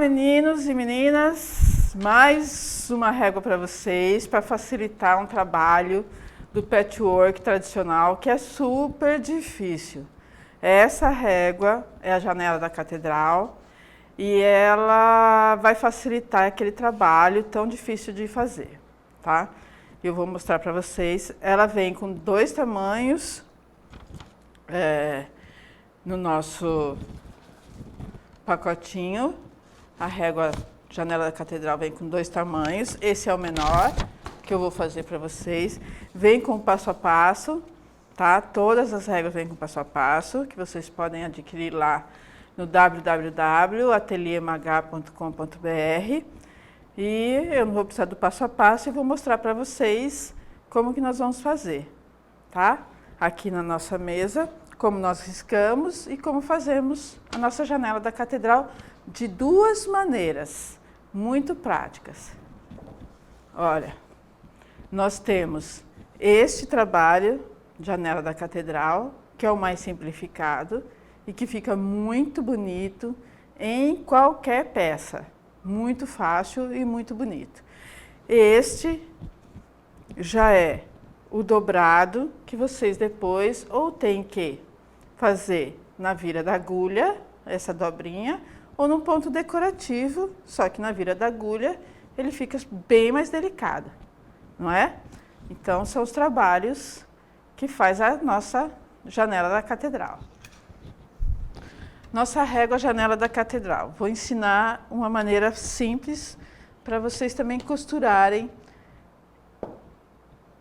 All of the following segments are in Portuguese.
meninos e meninas, mais uma régua para vocês, para facilitar um trabalho do patchwork tradicional, que é super difícil. Essa régua é a janela da catedral e ela vai facilitar aquele trabalho tão difícil de fazer, tá? Eu vou mostrar para vocês. Ela vem com 2 tamanhos no nosso pacotinho. A régua janela da catedral vem com 2 tamanhos. Esse é o menor que eu vou fazer para vocês. Vem com passo a passo, tá? Todas as réguas vêm com passo a passo, que vocês podem adquirir lá no www.ateliemagá.com.br. E eu não vou precisar do passo a passo e vou mostrar para vocês como que nós vamos fazer, tá? Aqui na nossa mesa, como nós riscamos e como fazemos a nossa janela da catedral de 2 maneiras muito práticas. Olha, nós temos este trabalho, janela da catedral, que é o mais simplificado e que fica muito bonito em qualquer peça. Muito fácil e muito bonito. Este já é o dobrado, que vocês depois ou tem que fazer na vira da agulha, essa dobrinha, ou num ponto decorativo, só que na vira da agulha ele fica bem mais delicado, não é? Então, são os trabalhos que faz a nossa janela da catedral. Nossa régua janela da catedral. Vou ensinar uma maneira simples para vocês também costurarem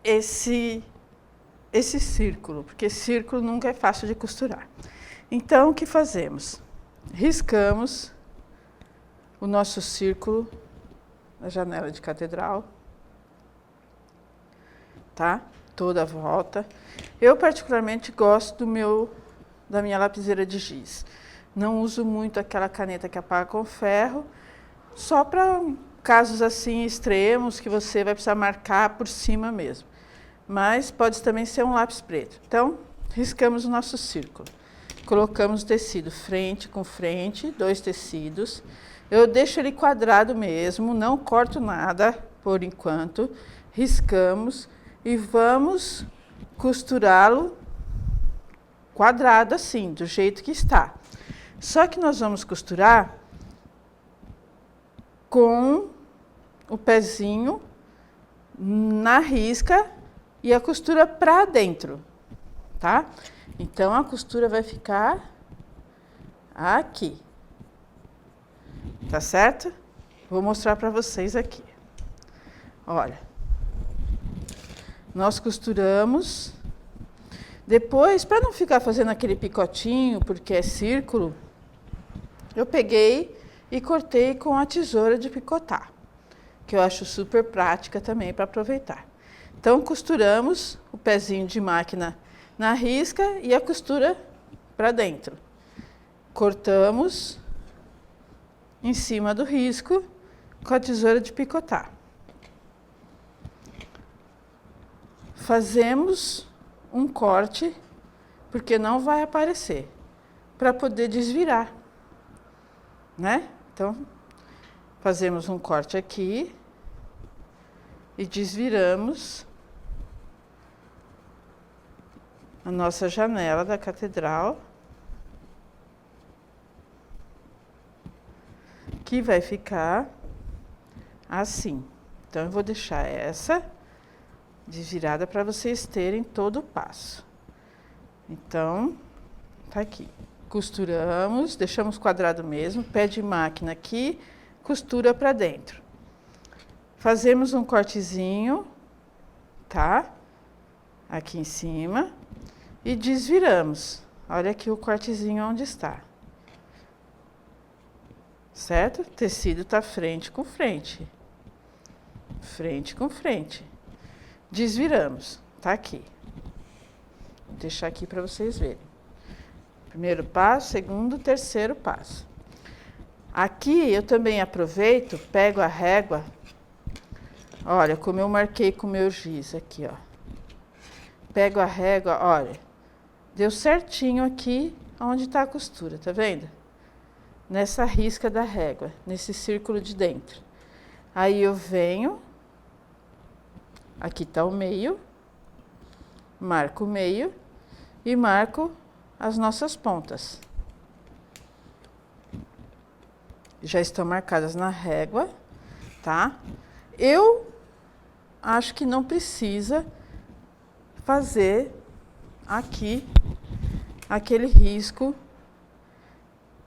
esse círculo, porque círculo nunca é fácil de costurar. Então, o que fazemos? Riscamos o nosso círculo na janela de catedral, tá? Toda a volta. Eu particularmente gosto da minha lapiseira de giz. Não uso muito aquela caneta que apaga com ferro, só para casos assim extremos que você vai precisar marcar por cima mesmo. Mas pode também ser um lápis preto. Então, riscamos o nosso círculo. Colocamos o tecido frente com frente, 2 tecidos. Eu deixo ele quadrado mesmo, não corto nada por enquanto. Riscamos e vamos costurá-lo quadrado assim, do jeito que está. Só que nós vamos costurar com o pezinho na risca e a costura para dentro, tá? Então, a costura vai ficar aqui, tá certo? Vou mostrar para vocês aqui. Olha, nós costuramos. Depois, para não ficar fazendo aquele picotinho, porque é círculo, eu peguei e cortei com a tesoura de picotar, que eu acho super prática também para aproveitar. Então, costuramos o pezinho de máquina na risca e a costura para dentro. Cortamos em cima do risco com a tesoura de picotar. Fazemos um corte, porque não vai aparecer, para poder desvirar, né? Então, fazemos um corte aqui e desviramos a nossa janela da catedral, que vai ficar assim. Então, eu vou deixar essa desvirada para vocês terem todo o passo. Então, tá aqui. Costuramos, deixamos quadrado mesmo, pé de máquina aqui, costura para dentro. Fazemos um cortezinho, tá? Aqui em cima. E desviramos. Olha aqui o cortezinho onde está. Certo? O tecido está frente com frente. Frente com frente. Desviramos. Tá aqui. Vou deixar aqui para vocês verem. Primeiro passo, segundo, terceiro passo. Aqui eu também aproveito, pego a régua. Olha, como eu marquei com o meu giz aqui, ó. Pego a régua, olha. Deu certinho aqui onde está a costura, tá vendo? nessa risca da régua, nesse círculo de dentro. Aí eu venho, aqui está o meio, marco o meio e marco as nossas pontas. Já estão marcadas na régua, tá? Eu acho que não precisa fazer aqui aquele risco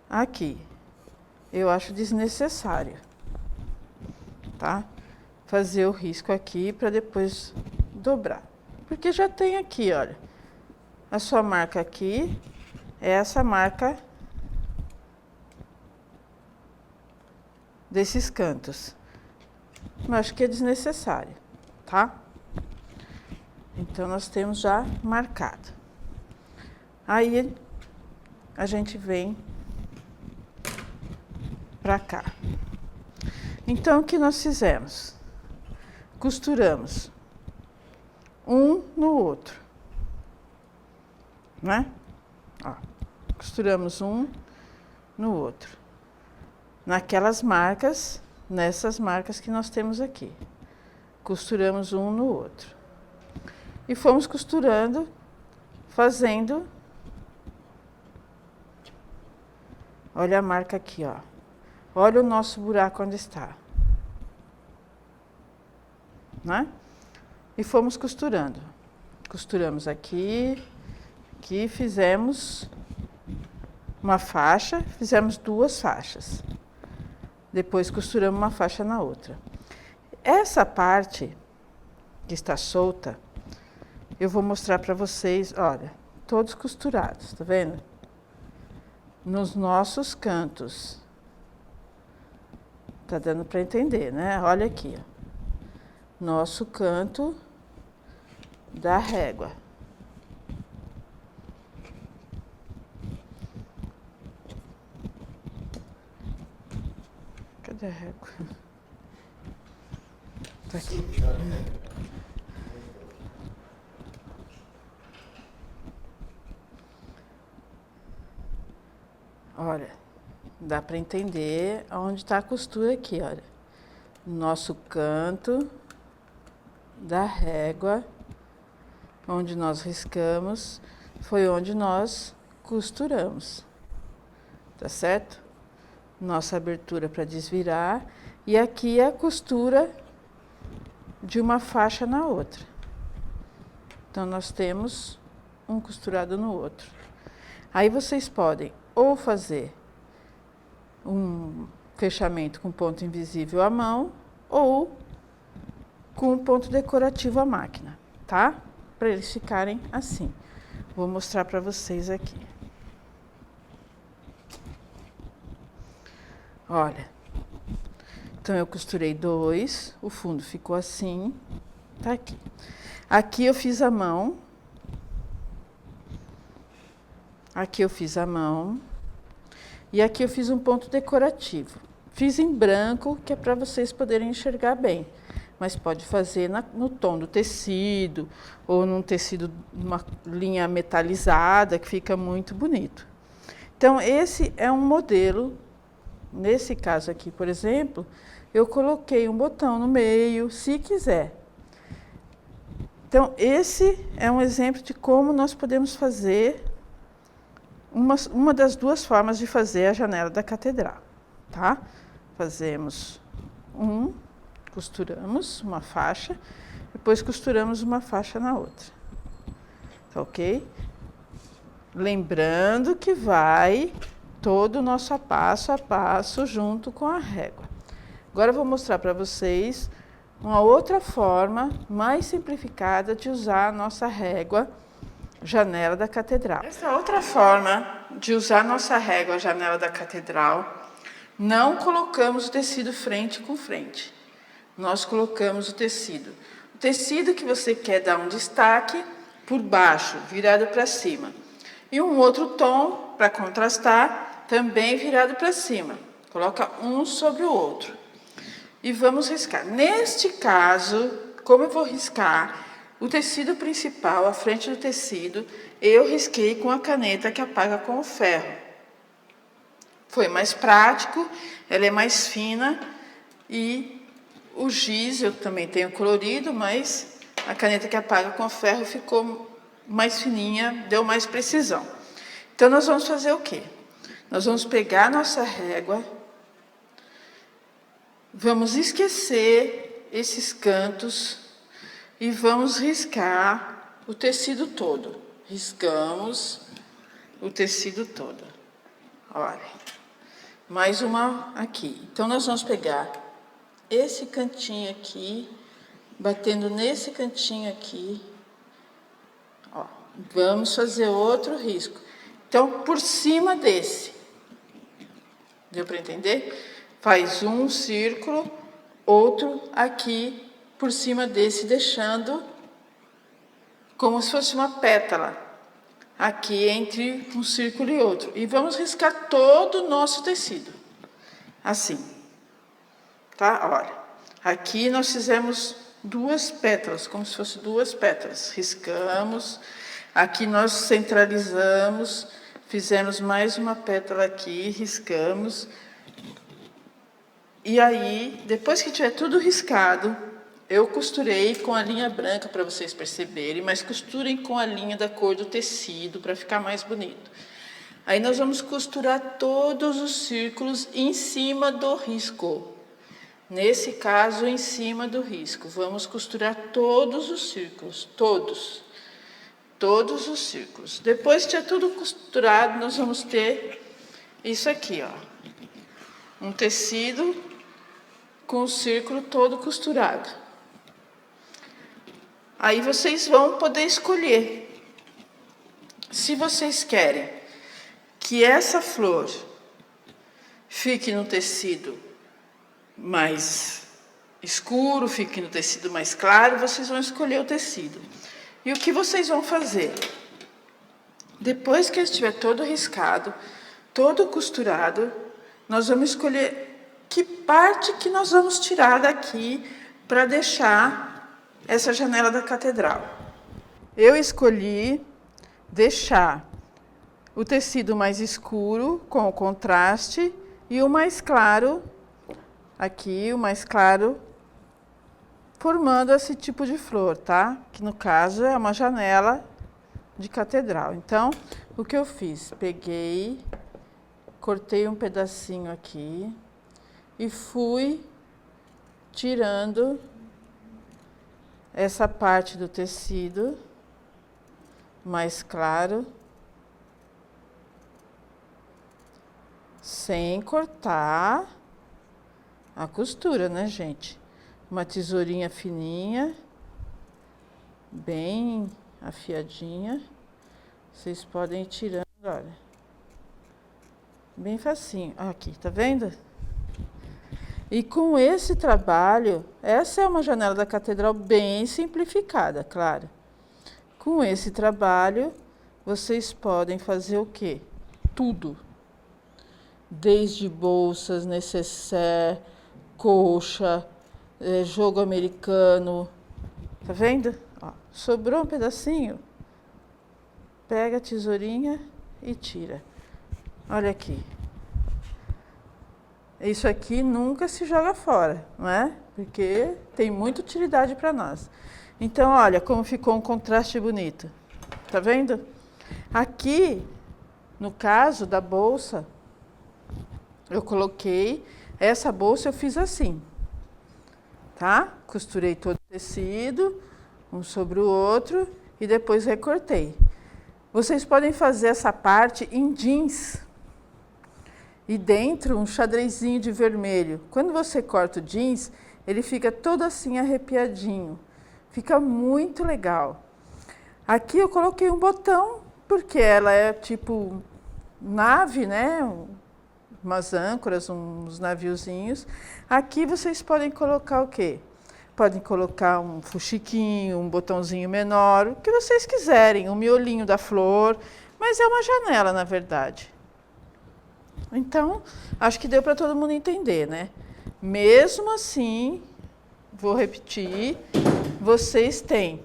aqui. Eu acho desnecessário, tá? Fazer o risco aqui para depois dobrar. Porque já tem aqui, olha. A sua marca aqui é essa marca desses cantos. Eu acho que é desnecessário, tá? Então, nós temos já marcado. Aí, a gente vem para cá. Então, o que nós fizemos? Costuramos um no outro, né? Ó, costuramos um no outro. Naquelas marcas, nessas marcas que nós temos aqui. Costuramos um no outro. E fomos costurando, fazendo. Olha a marca aqui, ó. Olha o nosso buraco onde está. Né? E fomos costurando. Costuramos aqui, aqui, fizemos uma faixa, fizemos duas faixas. Depois costuramos uma faixa na outra. Essa parte que está solta, eu vou mostrar para vocês, olha, todos costurados, tá vendo? Nos nossos cantos. Tá dando para entender, né? Olha aqui, ó. Nosso canto da régua. Cadê a régua? Tá aqui. Olha, dá para entender onde está a costura aqui, olha. Nosso canto da régua, onde nós riscamos, foi onde nós costuramos. Tá certo? Nossa abertura para desvirar. E aqui é a costura de uma faixa na outra. Então, nós temos um costurado no outro. Aí, vocês podem ou fazer um fechamento com ponto invisível à mão ou com ponto decorativo à máquina, tá? Para eles ficarem assim. Vou mostrar para vocês aqui. Olha, então eu costurei dois, o fundo ficou assim, tá aqui. Aqui eu fiz a mão. Aqui eu fiz a mão. E aqui eu fiz um ponto decorativo. Fiz em branco, que é para vocês poderem enxergar bem. Mas pode fazer no tom do tecido, ou num tecido, uma linha metalizada, que fica muito bonito. Então, esse é um modelo. Nesse caso aqui, por exemplo, eu coloquei um botão no meio, se quiser. Então, esse é um exemplo de como nós podemos fazer uma das duas formas de fazer a janela da catedral, tá? Fazemos costuramos uma faixa, depois costuramos uma faixa na outra, tá ok? Lembrando que vai todo o nosso passo a passo junto com a régua. Agora eu vou mostrar para vocês uma outra forma mais simplificada de usar a nossa régua janela da catedral. Essa outra forma de usar a nossa régua janela da catedral, não colocamos o tecido frente com frente. Nós colocamos o tecido. O tecido que você quer dar um destaque por baixo, virado para cima. E um outro tom, para contrastar, também virado para cima. Coloca um sobre o outro. E vamos riscar. Neste caso, como eu vou riscar o tecido principal, a frente do tecido, eu risquei com a caneta que apaga com o ferro. Foi mais prático, ela é mais fina e o giz eu também tenho colorido, mas a caneta que apaga com ferro ficou mais fininha, deu mais precisão. Então nós vamos fazer o quê? Nós vamos pegar a nossa régua, vamos esquecer esses cantos e vamos riscar o tecido todo. Riscamos o tecido todo. Olha, mais uma aqui. Então nós vamos pegar esse cantinho aqui, batendo nesse cantinho aqui. Ó, vamos fazer outro risco. Então, por cima desse. Deu para entender? Faz um círculo, outro aqui por cima desse, deixando como se fosse uma pétala aqui entre um círculo e outro. E vamos riscar todo o nosso tecido. Assim. Tá? Olha. Aqui nós fizemos duas pétalas, como se fossem duas pétalas. Riscamos. Aqui nós centralizamos. Fizemos mais uma pétala aqui, riscamos. E aí, depois que tiver tudo riscado, eu costurei com a linha branca para vocês perceberem, mas costurem com a linha da cor do tecido para ficar mais bonito. Aí nós vamos costurar todos os círculos em cima do risco. Nesse caso, em cima do risco. Vamos costurar todos os círculos, todos os círculos. Depois que tiver tudo costurado, nós vamos ter isso aqui, ó. Um tecido com o círculo todo costurado. Aí vocês vão poder escolher. Se vocês querem que essa flor fique no tecido mais escuro, fique no tecido mais claro, vocês vão escolher o tecido. E o que vocês vão fazer? Depois que estiver todo riscado, todo costurado, nós vamos escolher que parte que nós vamos tirar daqui para deixar essa janela da catedral. Eu escolhi deixar o tecido mais escuro com o contraste e o mais claro, aqui o mais claro, formando esse tipo de flor, tá? Que no caso é uma janela de catedral. Então, o que eu fiz? Peguei, cortei um pedacinho aqui e fui tirando essa parte do tecido mais claro, sem cortar a costura, né, gente? Uma tesourinha fininha, bem afiadinha. Vocês podem ir tirando, olha. Bem facinho. Aqui, tá vendo? E com esse trabalho, essa é uma janela da catedral bem simplificada, claro. Com esse trabalho, vocês podem fazer o quê? Tudo. Desde bolsas, nécessaire, colcha, jogo americano. Tá vendo? Ó, sobrou um pedacinho, pega a tesourinha e tira. Olha aqui. Isso aqui nunca se joga fora, não é? Porque tem muita utilidade para nós. Então, olha como ficou um contraste bonito. Tá vendo? Aqui, no caso da bolsa, eu coloquei, essa bolsa eu fiz assim. Tá? Costurei todo o tecido, um sobre o outro, e depois recortei. Vocês podem fazer essa parte em jeans. E dentro um xadrezinho de vermelho. Quando você corta o jeans, ele fica todo assim arrepiadinho. Fica muito legal. Aqui eu coloquei um botão, porque ela é tipo nave, né? Umas âncoras, uns naviozinhos. Aqui vocês podem colocar o quê? Podem colocar um fuxiquinho, um botãozinho menor, o que vocês quiserem, um miolinho da flor, mas é uma janela, na verdade. Então, acho que deu para todo mundo entender, né? Mesmo assim, vou repetir, vocês têm.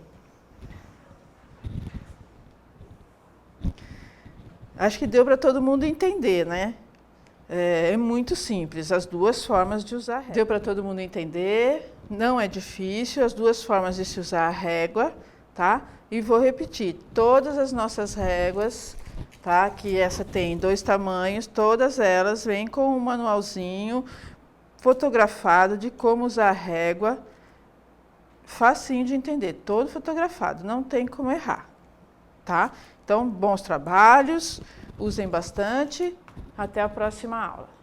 Acho que deu para todo mundo entender, né? É muito simples, as duas formas de usar a régua. Deu para todo mundo entender? Não é difícil, as duas formas de se usar a régua, tá? E vou repetir, todas as nossas réguas, tá? Que essa tem 2 tamanhos, todas elas vêm com um manualzinho fotografado de como usar a régua, facinho de entender, todo fotografado, não tem como errar, tá? Então, bons trabalhos, usem bastante, até a próxima aula.